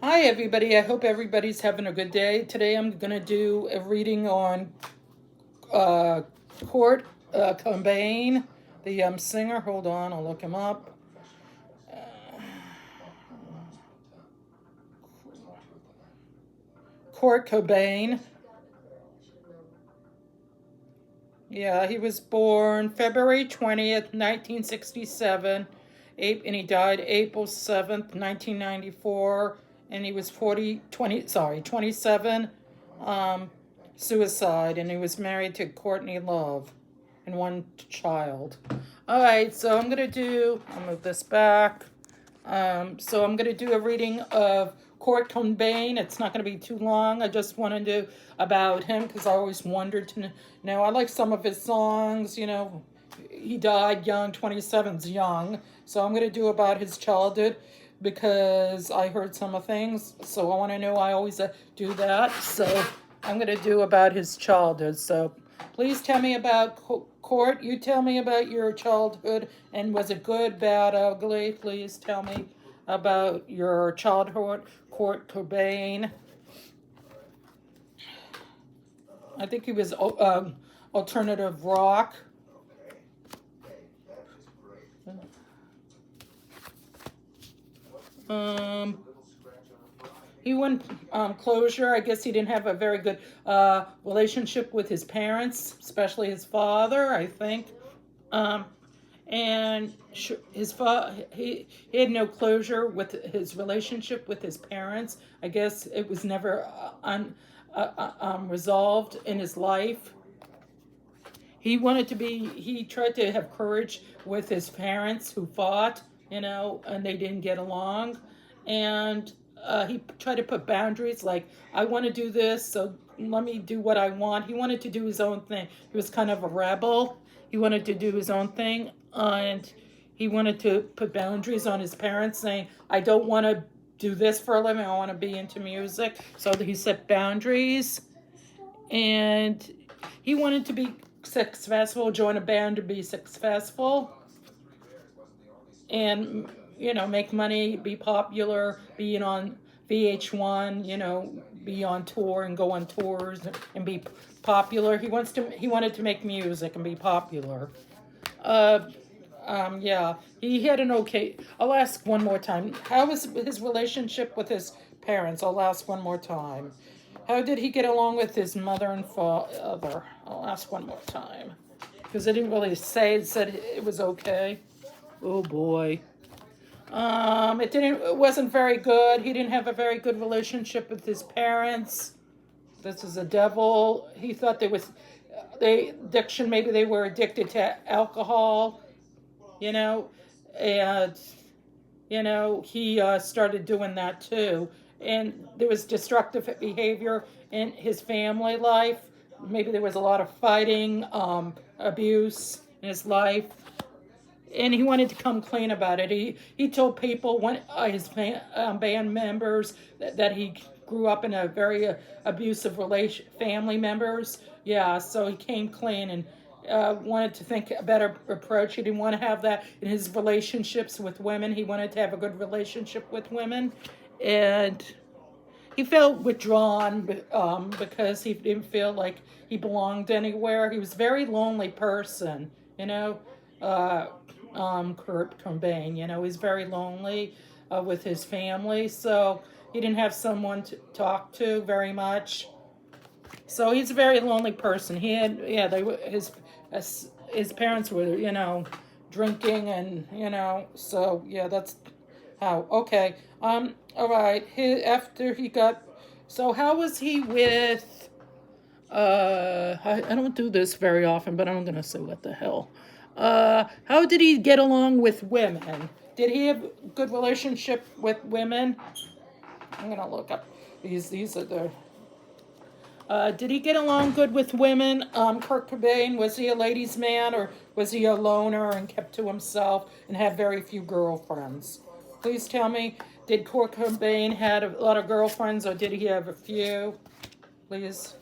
Hi, everybody. I hope everybody's having a good day. Today I'm going to do a reading on uh, Court Cobain, the singer. Hold on, I'll look him up. Court Cobain. Yeah, he was born February 20th, 1967, and he died April 7th, 1994, and he was 27, um, suicide, and he was married to Courtney Love and one child. All right, so I'll move this back. So I'm going to do a reading of Kurt Cobain. It's not going to be too long. I just want to do about him because I always wondered to know. I like some of his songs. He died young. 27's young. So I'm going to do about his childhood because I heard some of things. So I want to know. I always do that. So I'm going to do about his childhood. So please tell me about Court. You tell me about your childhood, and was it good, bad, ugly? Please tell me about your childhood, Court Cobain. I think he was alternative rock. Um, he went closure. I guess he didn't have a very good relationship with his parents, especially his father, I think. Um, and he had no closure with his relationship with his parents. I guess it was never resolved in his life. He tried to have courage with his parents who fought, and they didn't get along. And he tried to put boundaries like, I want to do this, so let me do what I want. He wanted to do his own thing. He was kind of a rebel. He wanted to do his own thing, and he wanted to put boundaries on his parents, saying, I don't want to do this for a living. I want to be into music. So he set boundaries, and he wanted to be successful, join a band to be successful, and make money, be popular, be on VH1, be on tour and go on tours and be popular. He wanted to make music and be popular. Uh, yeah, he had an okay. I'll ask one more time. How was his relationship with his parents? I'll ask one more time. How did he get along with his mother and father? I'll ask one more time. Because it didn't really say, it said it was okay. Oh boy. It wasn't very good. He didn't have a very good relationship with his parents. This is a devil. He thought addiction, maybe they were addicted to alcohol, you know, and, he started doing that too. And there was destructive behavior in his family life. Maybe there was a lot of fighting, abuse in his life, and he wanted to come clean about it. He told people, his band members, that he grew up in a very abusive family members. Yeah, so he came clean and wanted to think a better approach. He didn't want to have that in his relationships with women. He wanted to have a good relationship with women, and he felt withdrawn because he didn't feel like he belonged anywhere. He was a very lonely person, uh, Kurt Cobain. He's very lonely with his family, so he didn't have someone to talk to very much. So he's a very lonely person. He had, yeah, his parents were, drinking, and so yeah, that's how. Okay. All right. After he got, so how was he with? I don't do this very often, but I'm gonna say what the hell. How did he get along with women? Did he have a good relationship with women? I'm gonna look up these. These are the. Did he get along good with women? Kurt Cobain, was he a ladies' man, or was he a loner and kept to himself and had very few girlfriends? Please tell me, did Kurt Cobain had a lot of girlfriends, or did he have a few? Please.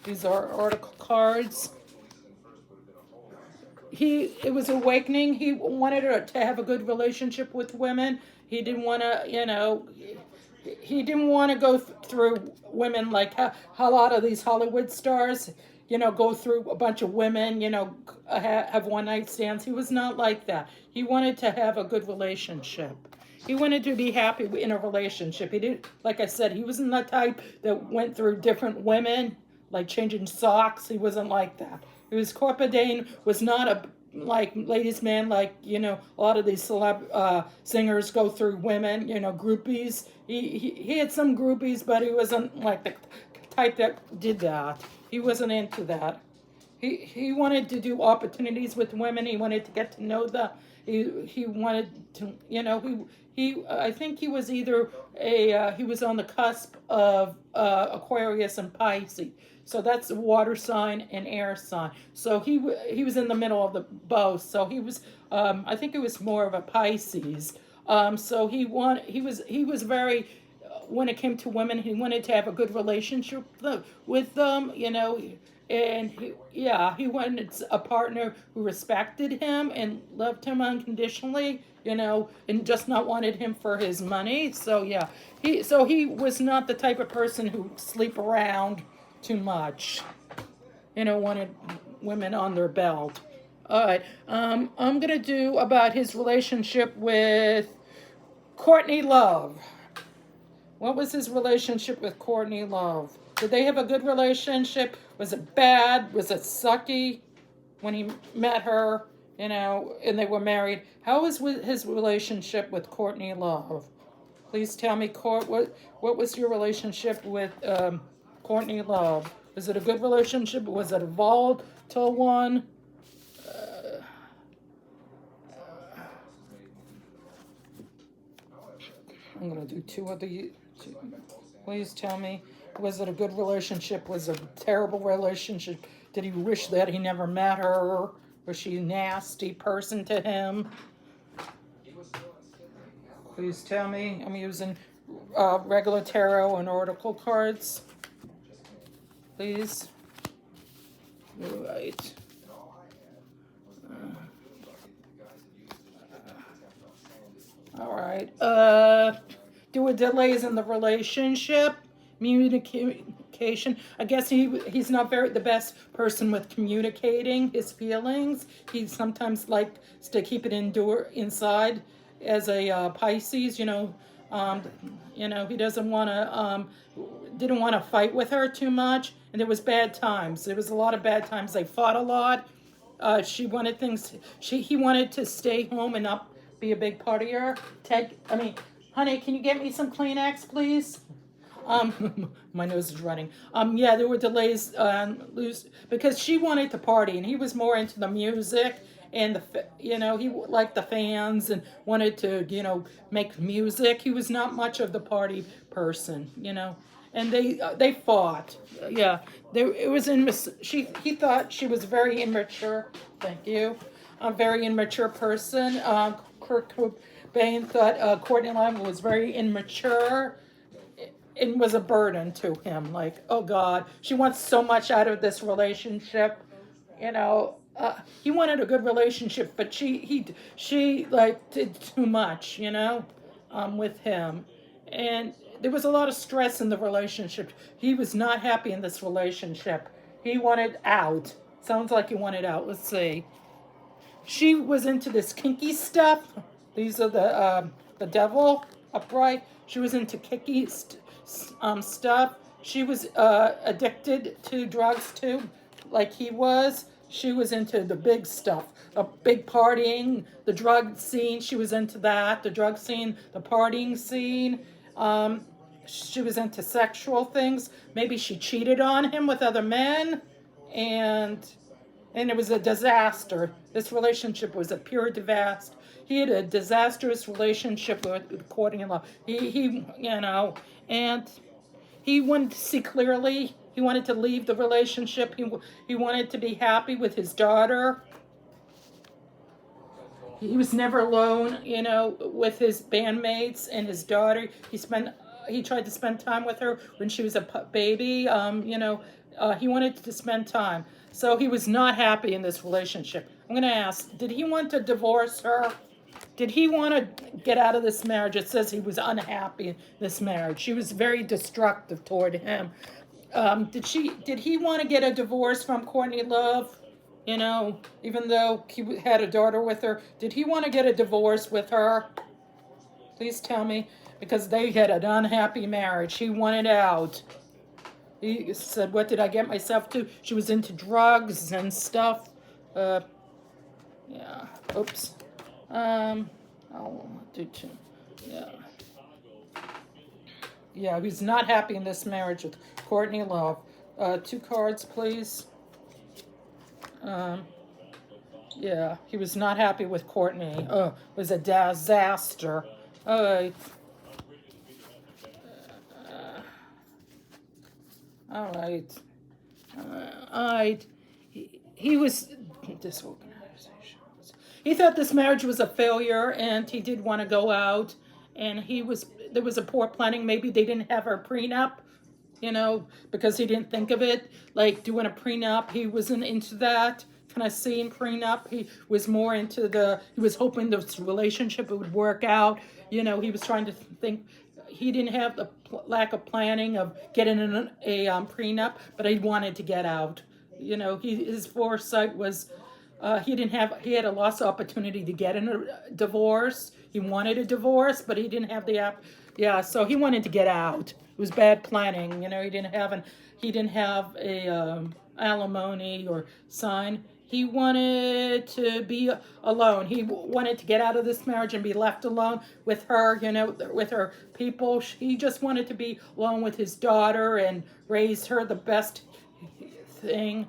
These are article cards. it was awakening. He wanted to have a good relationship with women. He didn't want to, he didn't want to go through women like how a lot of these Hollywood stars, go through a bunch of women, have one night stands. He was not like that. He wanted to have a good relationship. He wanted to be happy in a relationship. He didn't, like I said, he wasn't the type that went through different women, like changing socks. He wasn't like that. Courtney was not a like ladies' man, like a lot of these singers go through women, groupies. He had some groupies, but he wasn't like the type that did that. He wasn't into that. He wanted to do opportunities with women. He wanted to get to know them. He wanted to, he I think he was either he was on the cusp of Aquarius and Pisces. So that's a water sign and air sign. So he was in the middle of the both. So he was I think it was more of a Pisces. So he was very when it came to women, he wanted to have a good relationship with them, and he wanted a partner who respected him and loved him unconditionally, and just not wanted him for his money. So yeah, he was not the type of person who sleep around too much, wanted women on their belt. All right, I'm gonna do about his relationship with Courtney Love. What was his relationship with Courtney Love? Did they have a good relationship? Was it bad? Was it sucky when he met her, and they were married? How was his relationship with Courtney Love? Please tell me, what was your relationship with Courtney Love? Was it a good relationship? Was it a volatile one? I'm going to do two. Please tell me, was it a good relationship? Was it a terrible relationship? Did he wish that he never met her? Was she a nasty person to him? Please tell me. I'm using regular tarot and oracle cards. Please. Right. All right. There were delays in the relationship, communication. I guess he's not the best person with communicating his feelings. He sometimes likes to keep it inside as a Pisces. He doesn't want to didn't want to fight with her too much, and there was bad times. There was a lot of bad times. They fought a lot. He wanted to stay home and not be a big partier. Honey, can you get me some Kleenex, please? My nose is running. Yeah, there were delays because she wanted to party, and he was more into the music, and he liked the fans and wanted to, make music. He was not much of the party person, and they fought. Yeah, it was he thought she was very immature. Thank you. A very immature person. Kurt Cobain thought Courtney Love was very immature and was a burden to him. Like, oh God, she wants so much out of this relationship. He wanted a good relationship, but she did too much, with him. And there was a lot of stress in the relationship. He was not happy in this relationship. He wanted out. Sounds like he wanted out. Let's see. She was into this kinky stuff. These are the devil upright. She was into kinky stuff. She was addicted to drugs too, like he was. She was into the big stuff, the big partying, the drug scene. She was into that, the drug scene, the partying scene. She was into sexual things. Maybe she cheated on him with other men, and it was a disaster. This relationship was a pure disaster. He had a disastrous relationship with Courtney Love. And he wanted to see clearly. He wanted to leave the relationship. He wanted to be happy with his daughter. He was never alone, with his bandmates and his daughter. He tried to spend time with her when she was a baby. He wanted to spend time. So he was not happy in this relationship. I'm going to ask, did he want to divorce her? Did he want to get out of this marriage? It says he was unhappy in this marriage. She was very destructive toward him. Did he want to get a divorce from Courtney Love? You know, even though he had a daughter with her, did he want to get a divorce with her? Please tell me, because they had an unhappy marriage. He wanted out. He said, what did I get myself to? She was into drugs and stuff. Yeah, oops. I'll do two. Yeah. Yeah, he's not happy in this marriage with Courtney Love. Two cards, please. Yeah, he was not happy with Courtney. It was a disaster. All right. All right. All right. He was disorganization. He thought this marriage was a failure, and he did want to go out. And there was a poor planning. Maybe they didn't have a prenup, you know, because he didn't think of it. Like doing a prenup, he wasn't into that. Kind of seeing prenup. He was more into he was hoping this relationship would work out. You know, he was trying to think. He didn't have the lack of planning of getting a prenup, but he wanted to get out. You know, his foresight was he had a lost opportunity to get a divorce. He wanted a divorce, but he didn't have so he wanted to get out. It was bad planning. You know, he didn't have a alimony or sign. He wanted to be alone. He wanted to get out of this marriage and be left alone with her, you know, with her people. He just wanted to be alone with his daughter and raise her the best thing.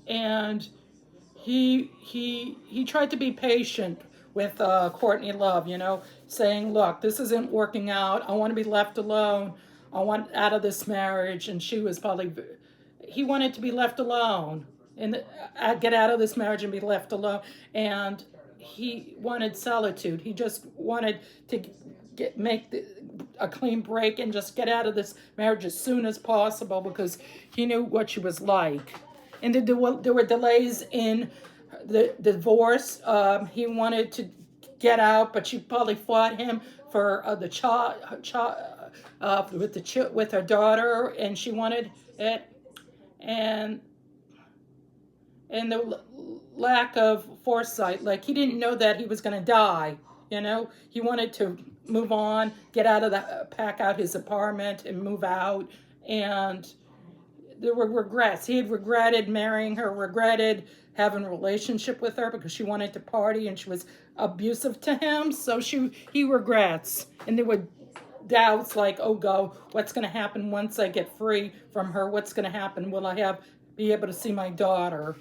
And he tried to be patient with Courtney Love, you know, saying, look, this isn't working out. I want to be left alone. I want out of this marriage. And he wanted to be left alone and get out of this marriage and be left alone. And he wanted solitude. He just wanted to make a clean break and just get out of this marriage as soon as possible because he knew what she was like. And there were delays in the divorce. He wanted to get out, but she probably fought him for the child with her daughter, and she wanted it. And the lack of foresight, like he didn't know that he was going to die. You know, he wanted to move on, pack out his apartment, and move out, and there were regrets. He had regretted marrying her, regretted having a relationship with her because she wanted to party and she was abusive to him. So he regrets. And there were doubts like, what's going to happen once I get free from her? What's going to happen? Will I be able to see my daughter?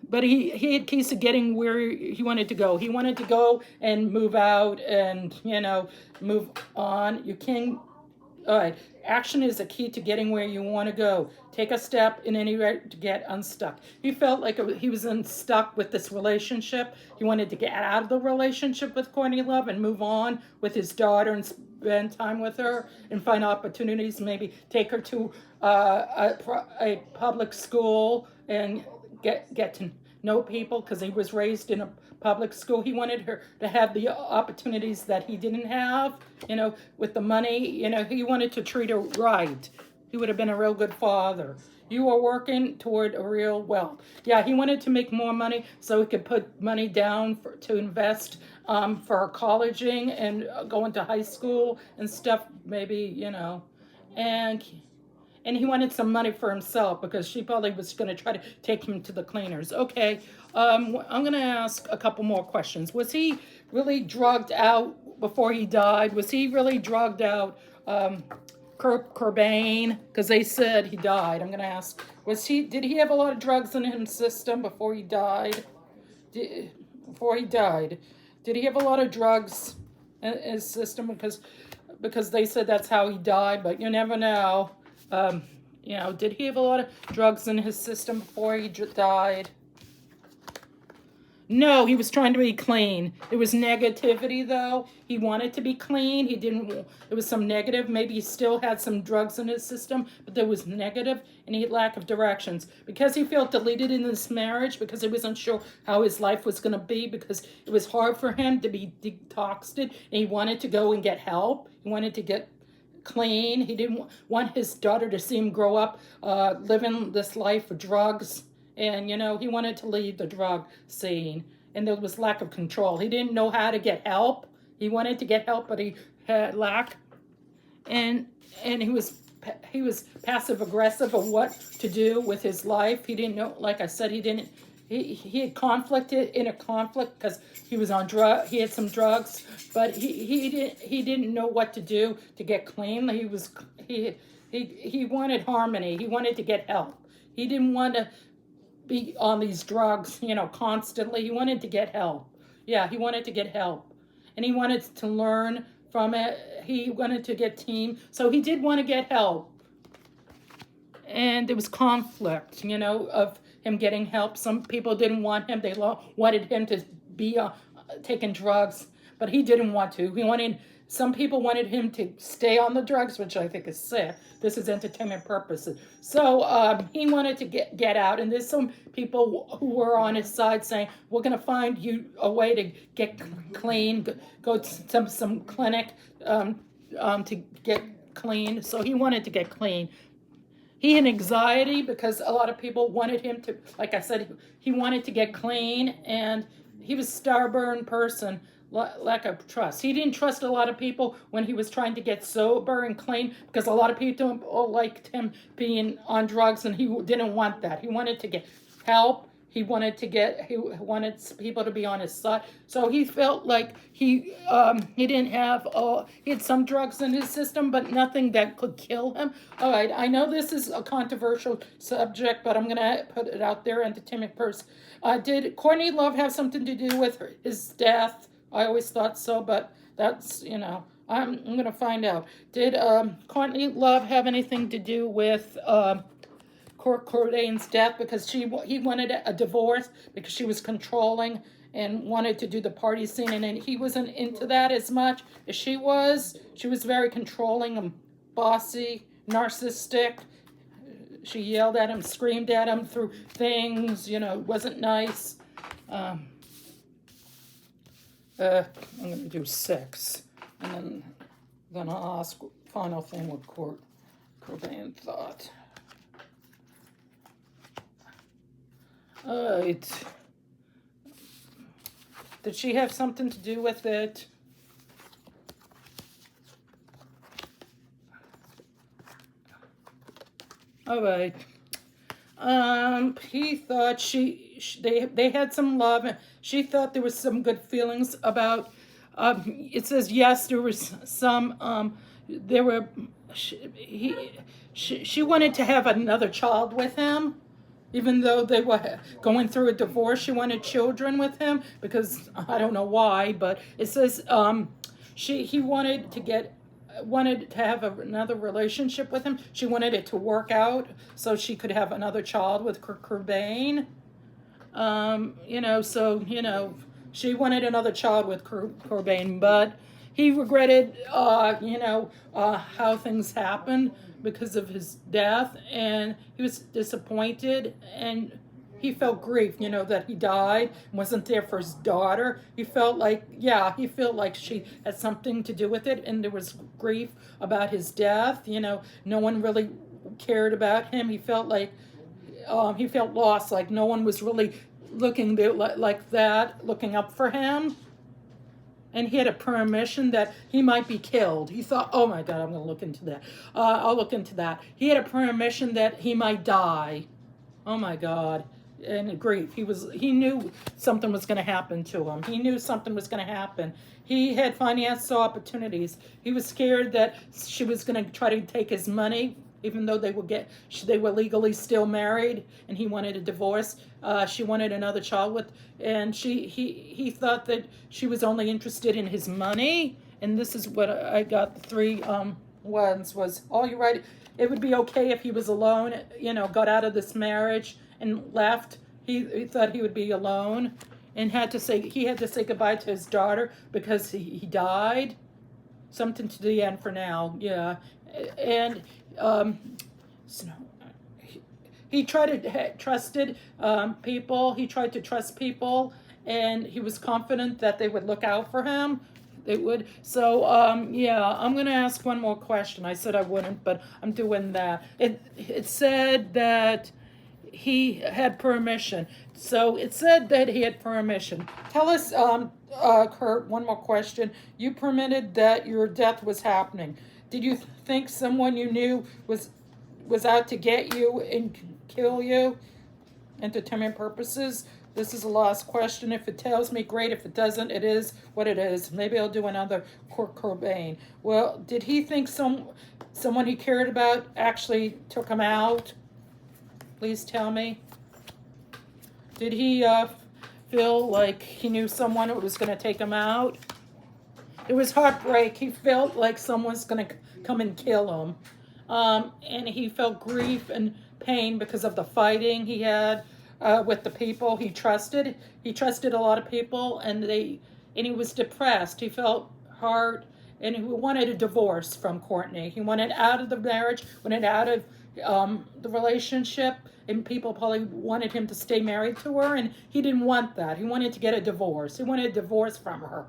But he had keys of getting where he wanted to go. He wanted to go and move out and, you know, move on. You can't. All right. Action is a key to getting where you want to go. Take a step in any way to get unstuck. He felt like he was unstuck with this relationship. He wanted to get out of the relationship with Courtney Love and move on with his daughter and spend time with her and find opportunities. Maybe take her to a public school and get to know people because he was raised in a public school. He wanted her to have the opportunities that he didn't have, you know, with the money. You know, he wanted to treat her right. He would have been a real good father. You are working toward a real wealth. Yeah, he wanted to make more money so he could put money down to invest for her colleging and going to high school and stuff, maybe, you know. And he wanted some money for himself because she probably was going to try to take him to the cleaners. Okay, I'm going to ask a couple more questions. Was he really drugged out before he died? Was he really drugged out, Cobain? Because they said he died. I'm going to ask, did he have a lot of drugs in his system before he died? Did he have a lot of drugs in his system? Because they said that's how he died, but you never know. You know, did he have a lot of drugs in his system before he died? No, he was trying to be clean. There was negativity, though. He wanted to be clean. He didn't, there was some negative. Maybe he still had some drugs in his system, but there was negative, and he had lack of directions. Because he felt deleted in this marriage, because he wasn't sure how his life was going to be, because it was hard for him to be detoxed, and he wanted to go and get help. He wanted to get clean. He didn't want his daughter to see him grow up living this life of drugs. And, he wanted to leave the drug scene. And there was lack of control. He didn't know how to get help. He wanted to get help, but he had lack. And he was passive aggressive of what to do with his life. He didn't know, like I said, he had inner conflict because he was on he had some drugs, but he didn't know what to do to get clean. He wanted harmony. He wanted to get help. He didn't want to be on these drugs, constantly. He wanted to get help. Yeah, he wanted to get help. And he wanted to learn from it. He wanted to get team. So he did want to get help. And there was conflict, of him getting help. Some people didn't want him. They wanted him to be taking drugs, but he didn't want to. Some people wanted him to stay on the drugs, which I think is sick. This is entertainment purposes. So he wanted to get out. And there's some people who were on his side saying, we're going to find you a way to get clean, go to some clinic to get clean. So he wanted to get clean. He had anxiety because a lot of people wanted him to, like I said, he wanted to get clean. And he was a stubborn person. Lack of trust. He didn't trust a lot of people when he was trying to get sober and clean, because a lot of people liked him being on drugs, and he didn't want that. He wanted to get help. He wanted people to be on his side. So he felt like he didn't have he had some drugs in his system, but nothing that could kill him. All right, I know this is a controversial subject, but I'm gonna put it out there. Entertainment person. Did Courtney Love have something to do with his death? I always thought so, but that's, I'm going to find out. Did Courtney Love have anything to do with Cobain's death? Because he wanted a divorce because she was controlling and wanted to do the party scene, and then he wasn't into that as much as she was. She was very controlling and bossy, narcissistic. She yelled at him, screamed at him, threw things, wasn't nice. I'm going to do 6, and then I'll ask final thing what Cobain thought. All right. Did she have something to do with it? All right. He thought they had some love. She thought there was some good feelings about. It says yes, there was some. She wanted to have another child with him, even though they were going through a divorce. She wanted children with him because I don't know why, but it says he wanted to have another relationship with him. She wanted it to work out so she could have another child with Cobain. She wanted another child with Cobain, but he regretted, how things happened because of his death, and he was disappointed, and he felt grief, that he died and wasn't there for his daughter. He felt like she had something to do with it, and there was grief about his death. No one really cared about him. He felt like he felt lost, like no one was really looking up for him. And he had a premonition that he might be killed. He thought, oh my God, I'm going to look into that. I'll look into that. He had a premonition that he might die. Oh my God. And grief. He knew something was going to happen to him. He knew something was going to happen. He had financial opportunities. He was scared that she was going to try to take his money, even though they were legally still married, and he wanted a divorce. She wanted another child and he thought that she was only interested in his money. And this is what I got. The 3 ones was, oh, you're right. It would be okay if he was alone, got out of this marriage and left. He thought he would be alone. and he had to say goodbye to his daughter because he died. Something to the end for now, yeah. And so he tried to trusted people. He tried to trust people, and he was confident that they would look out for him. They would. So yeah, I'm gonna ask one more question. I said I wouldn't, but I'm doing that. It said that he had permission. So it said that he had permission. Tell us, Kurt, one more question. You permitted that your death was happening. Did you think someone you knew was out to get you and kill you? Entertainment purposes. This is the last question. If it tells me, great. If it doesn't, it is what it is. Maybe I'll do another Cobain. Well, did he think someone he cared about actually took him out? Please tell me. Did he feel like he knew someone who was going to take him out? It was heartbreak. He felt like someone's going to come and kill him. And he felt grief and pain because of the fighting he had with the people he trusted. He trusted a lot of people, and he was depressed. He felt hard, and he wanted a divorce from Courtney. He wanted out of the marriage, wanted out of the relationship, and people probably wanted him to stay married to her, and he didn't want that. He wanted to get a divorce. He wanted a divorce from her,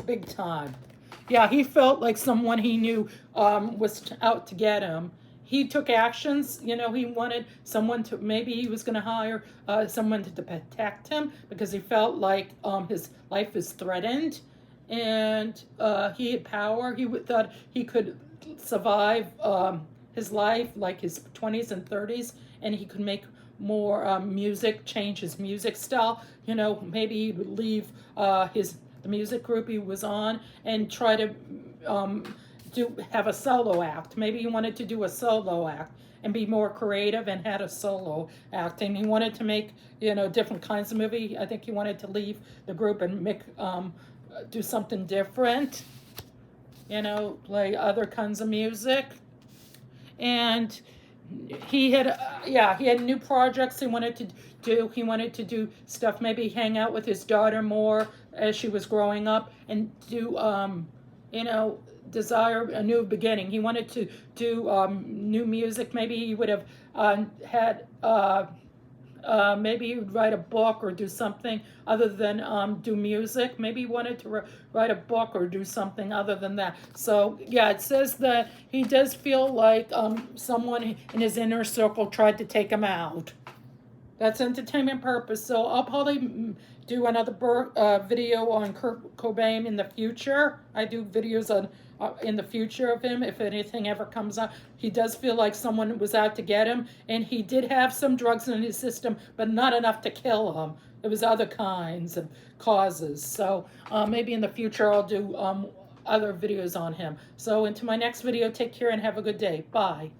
big time. Yeah, he felt like someone he knew was out to get him. He took actions. He wanted someone to, maybe he was going to hire someone to protect him because he felt like his life is threatened, and he had power. He thought he could survive his life, like his 20s and 30s, and he could make more music, change his music style. Maybe he would leave the music group he was on and try to have a solo act. Maybe he wanted to do a solo act and be more creative and had a solo act. And he wanted to make, different kinds of movie. I think he wanted to leave the group and make do something different, play other kinds of music. And he had new projects he wanted to do. He wanted to do stuff, maybe hang out with his daughter more as she was growing up, and do desire a new beginning. He wanted to do new music. Maybe he would have had maybe he would write a book or do something other than do music. Maybe he wanted to write a book or do something other than that. So yeah, it says that he does feel like someone in his inner circle tried to take him out. That's entertainment purpose. So I'll probably do another video on Kurt Cobain in the future. I do videos on in the future of him if anything ever comes up. He does feel like someone was out to get him, and he did have some drugs in his system, but not enough to kill him. It was other kinds of causes. So maybe in the future I'll do other videos on him. So until my next video, take care and have a good day. Bye.